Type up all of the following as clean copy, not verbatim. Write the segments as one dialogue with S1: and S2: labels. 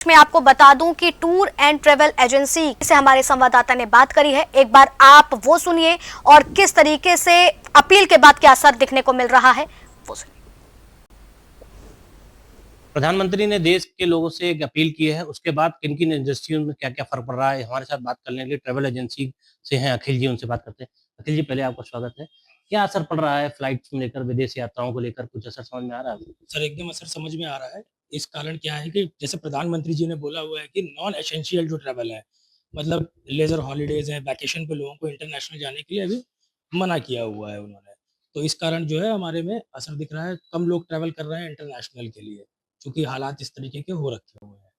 S1: मैं आपको बता दूं कि टूर एंड ट्रेवल एजेंसी से हमारे संवाददाता ने बात करी है। एक बार आप वो सुनिए और किस तरीके से अपील के बाद क्या असर दिखने को मिल रहा है वो सुनिए।
S2: प्रधानमंत्री ने देश के लोगों से एक अपील की है, उसके बाद किन किन इंडस्ट्रियों में क्या क्या फर्क पड़ रहा है, हमारे साथ बात करने के लिए ट्रेवल एजेंसी से हैं अखिल जी, उनसे बात करते हैं। अखिल जी, पहले आपका स्वागत है। क्या असर पड़ रहा है फ्लाइट को लेकर, विदेश यात्राओं को लेकर, कुछ असर समझ में आ रहा है?
S3: सर एकदम असर समझ में आ रहा है। इस कारण क्या है कि जैसे प्रधानमंत्री जी ने बोला हुआ है कि नॉन एसेंशियल जो ट्रैवल है, मतलब लेजर हॉलीडेज हैं, वैकेशन पे लोगों को इंटरनेशनल जाने के लिए अभी मना किया हुआ है उन्होंने। तो इस कारण जो है हमारे में असर दिख रहा है, कम लोग ट्रैवल कर रहे हैं इंटरनेशनल के लिए, क्योंकि हालात इस तरीके के हो रखे हुए हैं।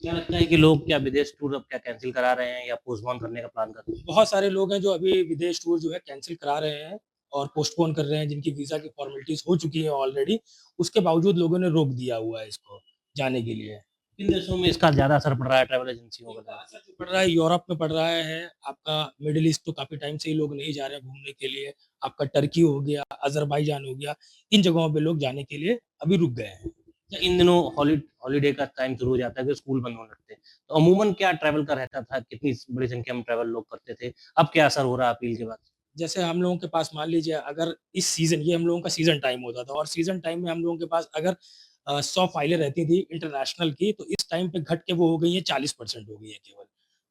S2: क्या लगता है कि लोग क्या विदेश टूर अब क्या कैंसिल करा रहे हैं या पोस्टपोन करने का प्लान कर रहे हैं?
S3: बहुत सारे लोग हैं जो अभी विदेश टूर जो है कैंसल करा रहे हैं और पोस्टपोन कर रहे हैं, जिनकी वीज़ा की फॉर्मेलिटीज़ हो चुकी है ऑलरेडी, उसके बावजूद लोगों ने रोक दिया हुआ है इसको जाने के लिए।
S2: किन देशों में इसका ज्यादा असर पड़ रहा है ट्रेवल एजेंसियों
S3: इनका
S2: का?
S3: असर जो पड़ रहा है यूरोप में पड़ रहा है, आपका मिडल ईस्ट तो काफ़ी टाइम से ही लोग नहीं जा रहे हैं घूमने के लिए, आपका टर्की हो गया, अज़रबैजान हो गया, इन जगहों पे लोग जाने के लिए अभी रुक गए हैं।
S2: या इन दिनों हॉलीडे का टाइम शुरू हो जाता है कि स्कूल बंद होने लगते हैं, तो अमूमन क्या ट्रैवल का रहता था, कितनी बड़ी संख्या में ट्रैवल लोग करते थे, अब क्या असर हो रहा है अपील के बाद?
S3: जैसे हम लोगों के पास मान लीजिए अगर इस सीज़न ये हम लोगों का सीज़न टाइम होता था और सीज़न टाइम में हम लोगों के पास अगर 100 फाइलें रहती थी इंटरनेशनल की, तो इस टाइम पे घट के वो हो गई हैं 40% हो गई है केवल।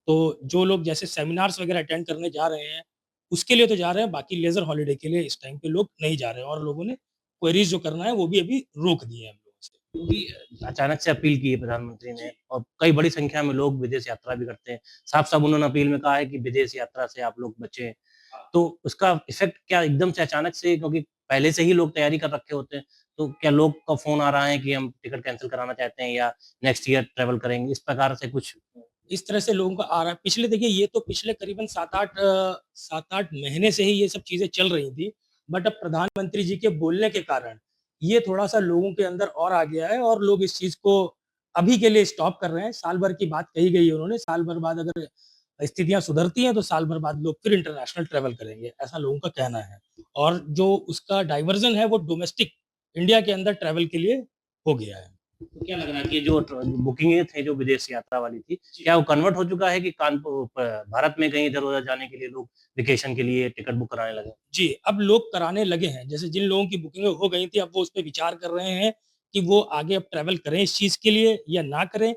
S3: तो जो लोग जैसे सेमिनार्स वगैरह अटेंड करने जा रहे हैं, उसके लिए तो जा रहे हैं, बाकी लेज़र हॉलिडे के लिए इस टाइम पे लोग नहीं जा रहे हैं और लोगों ने क्वेरीज़ जो करना है वो भी अभी रोक दिए हैं हम लोगों से।
S2: क्योंकि अचानक से अपील की है प्रधानमंत्री ने और कई बड़ी संख्या में लोग विदेश यात्रा भी करते हैं। साफ-साफ उन्होंने अपील में कहा है कि विदेश यात्रा से आप लोग बचें। तो उसका इफ़ेक्ट क्या एकदम से अचानक से, क्योंकि पहले से ही लोग तैयारी कर रखे होते हैं, तो क्या लोग का फ़ोन आ रहा है कि हम टिकट कैंसल कराना चाहते हैं या नेक्स्ट ईयर ट्रैवल करेंगे, इस प्रकार से कुछ?
S3: इस तरह से लोगों का आ रहा है। पिछले देखिए ये तो पिछले करीबन 7-8 महीने से ही ये सब चीज़ें चल रही थी। बट अब प्रधानमंत्री जी के बोलने के कारण ये थोड़ा-सा लोगों के अंदर और आ गया है और लोग इस चीज़ को अभी के लिए स्टॉप कर रहे हैं। साल भर की बात कही गई है उन्होंने, साल भर बाद अगर स्थितियाँ सुधरती हैं तो साल भर बाद लोग फिर इंटरनेशनल ट्रैवल करेंगे, ऐसा लोगों का कहना है। और जो उसका डाइवर्जन है वो डोमेस्टिक इंडिया के अंदर ट्रैवल के लिए हो गया है।
S2: तो क्या लग रहा है कि जो बुकिंगें थे जो विदेश यात्रा वाली थी, क्या वो कन्वर्ट हो चुका है कि कानपुर भारत में कहीं इधर-उधर जाने के लिए लोग वेकेशन के लिए टिकट बुक कराने लगे?
S3: जी, अब लोग कराने लगे हैं। जैसे जिन लोगों की बुकिंग हो गई थी, अब वो उस पे विचार कर रहे हैं कि वो आगे अब ट्रैवल करें इस चीज़ के लिए या ना करें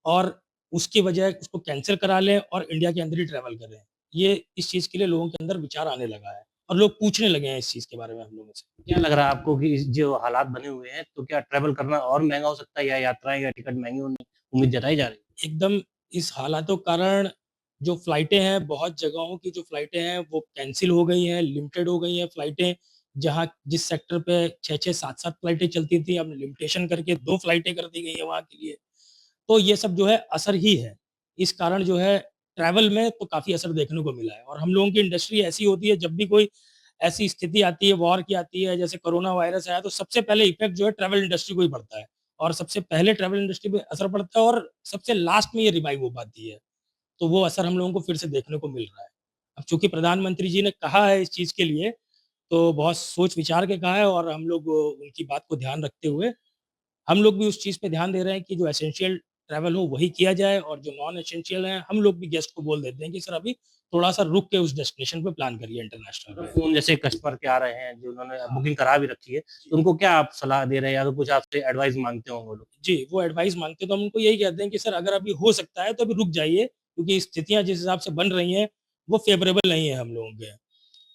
S3: और उसकी बजाय उसको कैंसल करा लें और इंडिया के अंदर ही ट्रैवल करें। ये इस चीज़ के लिए लोगों के अंदर विचार आने लगा है और लोग पूछने लगे हैं इस चीज़ के बारे में हम लोगों से।
S2: क्या लग रहा है आपको कि इस जो हालात बने हुए हैं, तो क्या ट्रैवल करना और महँगा हो सकता है या यात्राएँ या टिकट महँगी होने की उम्मीद जताई जा रही है?
S3: एकदम इस हालातों के कारण जो फ्लाइटें हैं, बहुत जगहों की जो फ्लाइटें हैं, वो कैंसल हो गई हैं, लिमिटेड हो गई हैं फ्लाइटें। जहाँ जिस सेक्टर पे 6-6, 7-7 फ्लाइटें चलती थी, अब लिमिटेशन करके 2 फ्लाइटें कर दी गई हैं वहाँ के लिए। तो ये सब जो है असर ही है। इस कारण जो है ट्रैवल में तो काफ़ी असर देखने को मिला है और हम लोगों की इंडस्ट्री ऐसी होती है, जब भी कोई ऐसी स्थिति आती है, वॉर की आती है, जैसे कोरोना वायरस आया, तो सबसे पहले इफ़ेक्ट जो है ट्रैवल इंडस्ट्री को ही पड़ता है और सबसे पहले ट्रैवल इंडस्ट्री पे असर पड़ता है और सबसे लास्ट में ये रिवाइव हो पाती है। तो वो असर हम लोगों को फिर से देखने को मिल रहा है। अब चूँकि प्रधानमंत्री जी ने कहा है इस चीज़ के लिए, तो बहुत सोच-विचार के कहा है और हम लोग उनकी बात को ध्यान रखते हुए हम लोग भी उस चीज़ पे ध्यान दे रहे हैं कि जो एसेंशियल ट्रैवल हो वही किया जाए और जो नॉन एसेंशियल है, हम लोग भी गेस्ट को बोल देते हैं कि सर अभी थोड़ा-सा रुक के उस डेस्टिनेशन पे प्लान करिए इंटरनेशनल
S2: अगर
S3: पे।
S2: फ़ोन जैसे कस्टमर के आ रहे हैं, जो उन्होंने बुकिंग करा भी रखी है, तो उनको क्या आप सलाह दे रहे हैं या तो कुछ आपसे एडवाइस माँगते होंगे वो लोग?
S3: जी, वो एडवाइस माँगते हैं तो हम उनको यही कहते हैं कि सर अगर अभी हो सकता है तो अभी रुक जाइए, क्योंकि स्थितियाँ जिस हिसाब से बन रही हैं, वो फ़ेवरेबल नहीं है हम लोगों के।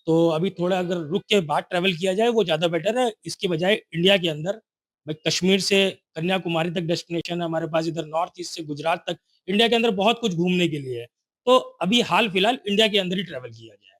S3: तो अभी थोड़ा अगर रुक के बाद ट्रैवल किया जाए वो ज़्यादा बेटर है, इसके बजाय इंडिया के अंदर भाई कश्मीर से कन्याकुमारी तक डेस्टिनेशन है हमारे पास, इधर नॉर्थ ईस्ट से गुजरात तक, इंडिया के अंदर बहुत कुछ घूमने के लिए है। तो अभी हाल-फिलहाल इंडिया के अंदर ही ट्रैवल किया जाए।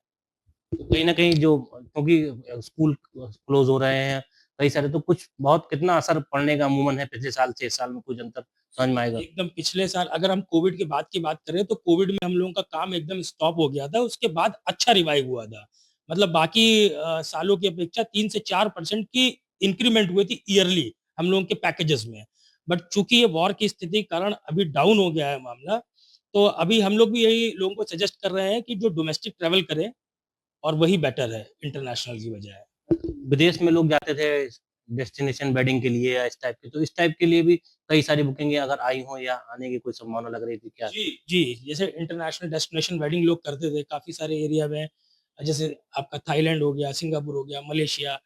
S2: तो कहीं न कहीं जो, क्योंकि स्कूल क्लोज़ हो रहे हैं, कई सारे, तो कुछ बहुत कितना असर पड़ने का अमूमन है पिछले साल से इस साल में, कुछ अंतर समझ में आएगा?
S3: एकदम पिछले साल अगर हम कोविड के बाद की बात करें तो कोविड में हम लोगों का काम एकदम स्टॉप हो गया था, उसके बाद अच्छा रिवाइव हुआ था। मतलब बाकी सालों की अपेक्षा 3 से 4% की इंक्रीमेंट हुई थी ईयरली हम लोगों के पैकेजेस में। बट चूँकि ये वॉर की स्थिति के कारण अभी डाउन हो गया है मामला, तो अभी हम लोग भी यही लोगों को सजेस्ट कर रहे हैं कि जो डोमेस्टिक ट्रैवल करें और वही बेटर है इंटरनेशनल की बजाय।
S2: विदेश में लोग जाते थे डेस्टिनेशन वेडिंग के लिए या इस टाइप की, तो इस टाइप के लिए भी कई सारी बुकिंगें अगर आई हो या आने की कोई संभावना लग रही थी क्या?
S3: जी, जैसे इंटरनेशनल डेस्टिनेशन वेडिंग लोग करते थे काफ़ी सारे एरिया में, जैसे आपका थाईलैंड हो गया, सिंगापुर हो गया, मलेशिया,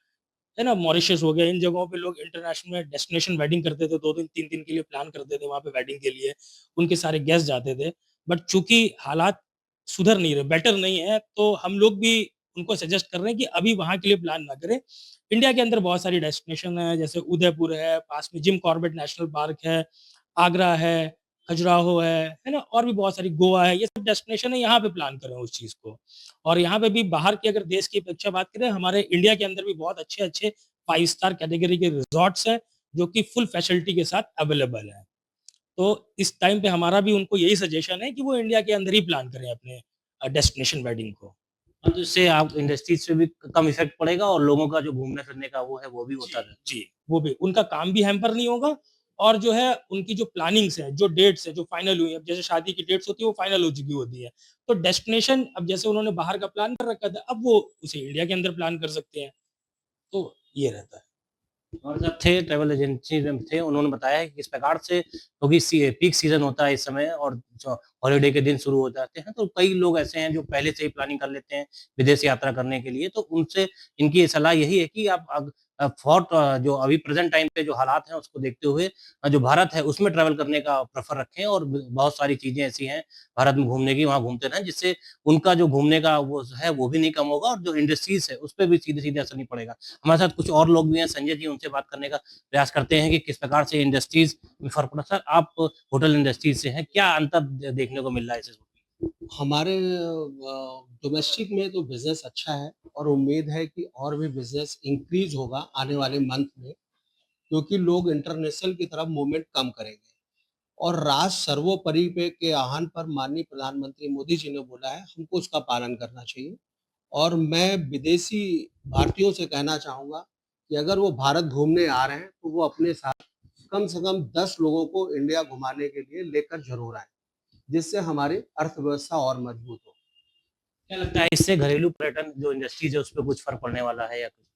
S3: है ना? मॉरिशस हो गया, इन जगहों पे लोग इंटरनेशनल में डेस्टिनेशन वेडिंग करते थे, 2 दिन, 3 दिन के लिए प्लान करते थे वहाँ पे वेडिंग के लिए, उनके सारे गेस्ट जाते थे। बट चूँकि हालात सुधर नहीं रहे, बेटर नहीं है, तो हम लोग भी उनको सजेस्ट कर रहे हैं कि अभी वहाँ के लिए प्लान ना करें। इंडिया के अंदर बहुत सारी डेस्टिनेशन है, जैसे उदयपुर है, पास में जिम कॉर्बेट नेशनल पार्क है, आगरा है, खजुराहो है ना? और भी बहुत सारी गोवा है, ये सब डेस्टिनेशन है, यहाँ पे प्लान करें उस चीज़ को। और यहाँ पे भी बाहर की अगर देश की अपेक्षा बात करें, हमारे इंडिया के अंदर भी बहुत अच्छे-अच्छे 5 स्टार कैटेगरी के रिज़ॉर्ट्स हैं, जो कि फुल फैसिलिटी के साथ अवेलेबल हैं। तो इस टाइम पे हमारा भी उनको यही सजेशन है कि वो इंडिया के अंदर ही प्लान करें अपने डेस्टिनेशन वेडिंग को।
S2: हाँ, तो इससे आप इंडस्ट्रीज पे भी कम इफेक्ट पड़ेगा और लोगों का जो घूमने फिरने का वो है वो भी होता रहे।
S3: जी, वो भी उनका काम भी हैम्पर नहीं होगा और जो है उनकी जो प्लानिंग्स हैं, जो डेट्स हैं, जो फाइनल हुई हैं, अब जैसे शादी की डेट्स होती है वो फाइनल हो चुकी होती है। तो डेस्टिनेशन अब जैसे उन्होंने बाहर का प्लान कर रखा था, अब वो उसे इंडिया के अंदर प्लान कर सकते हैं। तो ये रहता है।
S2: और जब थे ट्रैवल एजेंसी में थे, उन्होंने बताया है कि इस प्रकार से क्योंकि पीक सीजन होता है इस समय और जो हॉलिडे के दिन शुरू हो जाते हैं, तो कई लोग ऐसे हैं जो पहले से ही प्लानिंग कर लेते हैं विदेश यात्रा करने के लिए। तो उनसे इनकी सलाह यही है कि आप जो अभी प्रेजेंट टाइम पे जो हालात हैं उसको देखते हुए जो भारत है उसमें ट्रैवल करने का प्रेफर रखें और बहुत सारी चीजें ऐसी हैं भारत में घूमने की, वहाँ घूमते रहें जिससे उनका जो घूमने का वो है वो भी नहीं कम होगा और जो इंडस्ट्रीज है उस पर भी सीधे सीधे असर नहीं पड़ेगा। हमारे साथ कुछ और लोग भी हैं, संजय जी, उनसे बात करने का प्रयास करते हैं कि किस प्रकार से इंडस्ट्रीज में फर्क पड़ा। सर, आप होटल इंडस्ट्रीज से हैं, क्या अंतर देखने को मिल रहा है इसमें?
S4: हमारे डोमेस्टिक में तो बिज़नेस अच्छा है और उम्मीद है कि और भी बिज़नेस इंक्रीज़ होगा आने वाले मंथ में, क्योंकि लोग इंटरनेशनल की तरफ मूवमेंट कम करेंगे। और राष्ट्र सर्वोपरि पे के आह्वान पर माननीय प्रधानमंत्री मोदी जी ने बोला है, हमको उसका पालन करना चाहिए। और मैं विदेशी भारतीयों से कहना चाहूँगा कि अगर वो भारत घूमने आ रहे हैं, तो वो अपने साथ कम से कम 10 लोगों को इंडिया घुमाने के लिए लेकर ज़रूर आएँ, जिससे हमारी अर्थव्यवस्था और मजबूत हो।
S2: क्या लगता है इससे घरेलू पर्यटन जो इंडस्ट्रीज है उस पर कुछ फर्क पड़ने वाला है या कुछ?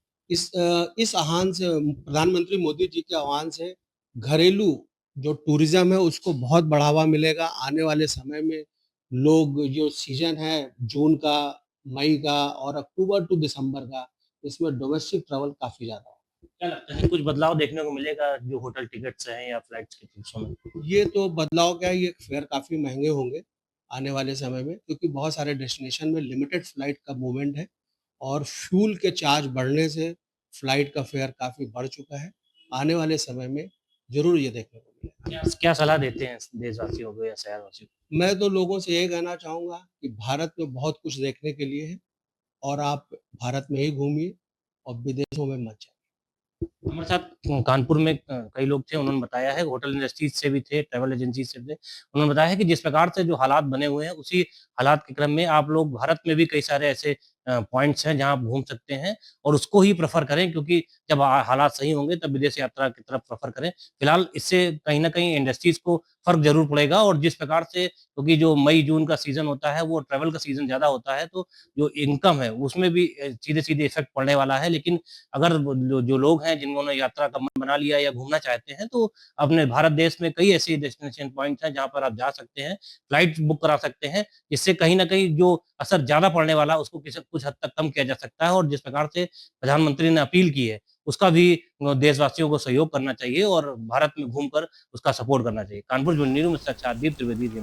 S4: इस आह्वान से, प्रधानमंत्री मोदी जी के आह्वान से घरेलू जो टूरिज़्म है उसको बहुत बढ़ावा मिलेगा। आने वाले समय में लोग जो सीज़न है जून का, मई का और अक्टूबर टू दिसंबर का, इसमें डोमेस्टिक ट्रैवल काफ़ी ज़्यादा होगा।
S2: क्या लगता है कुछ बदलाव देखने को मिलेगा जो होटल टिकट्स हैं या फ्लाइट्स के टिकट्सों में?
S4: ये तो बदलाव क्या है, ये फेयर काफ़ी महँगे होंगे आने वाले समय में, क्योंकि बहुत सारे डेस्टिनेशन में लिमिटेड फ्लाइट का मूवमेंट है और फ्यूल के चार्ज बढ़ने से फ्लाइट का फेयर काफ़ी बढ़ चुका है। आने वाले समय में ज़रूर ये देखने को मिलेगा।
S2: क्या क्या सलाह देते हैं देशवासियों को या शहरवासियों को?
S4: मैं तो लोगों से यही कहना चाहूँगा कि भारत में बहुत कुछ देखने के लिए है और आप भारत में ही घूमिए और विदेशों में मत जाइए।
S2: हमारे साथ कानपुर में कई लोग थे, उन्होंने बताया है, होटल इंडस्ट्रीज से भी थे, ट्रैवल एजेंसी से थे। उन्होंने बताया है कि जिस प्रकार से जो हालात बने हुए हैं, उसी हालात के क्रम में आप लोग भारत में भी कई सारे ऐसे पॉइंट्स हैं जहाँ आप घूम सकते हैं और उसको ही प्रेफ़र करें क्योंकि जब हालात सही होंगे तब विदेश यात्रा की तरफ प्रेफ़र करें। फिलहाल इससे कहीं न कहीं इंडस्ट्रीज को फ़र्क ज़रूर पड़ेगा और जिस प्रकार से क्योंकि जो मई-जून का सीज़न होता है, वो ट्रैवल का सीज़न ज़्यादा होता है, तो जो इनकम है, उसमें भी सीधे-सीधे इफ़ेक्ट पड़ने वाला है। लेकिन अगर वो जो लोग हैं जिन्होंने यात्रा का मन बना लिया या घूमना चाहते हैं तो अपने भारत देश में कई ऐसे डेस्टिनेशन पॉइंट्स हैं जहाँ पर आप जा सकते हैं, फ्लाइट बुक करा सकते हैं, जिससे कहीं न कहीं जो असर ज़्यादा पड़ने वाला है उसको किसी कुछ हद तक कम किया जा सकता है और जिस प्रकार से प्रधानमंत्री ने अपील की है, उसका भी देशवासियों को सहयोग करना चाहिए और भारत में घूमकर उसका सपोर्ट करना चाहिए। कानपुर से न्यूज़ में सच्चादीप त्रिवेदी जी।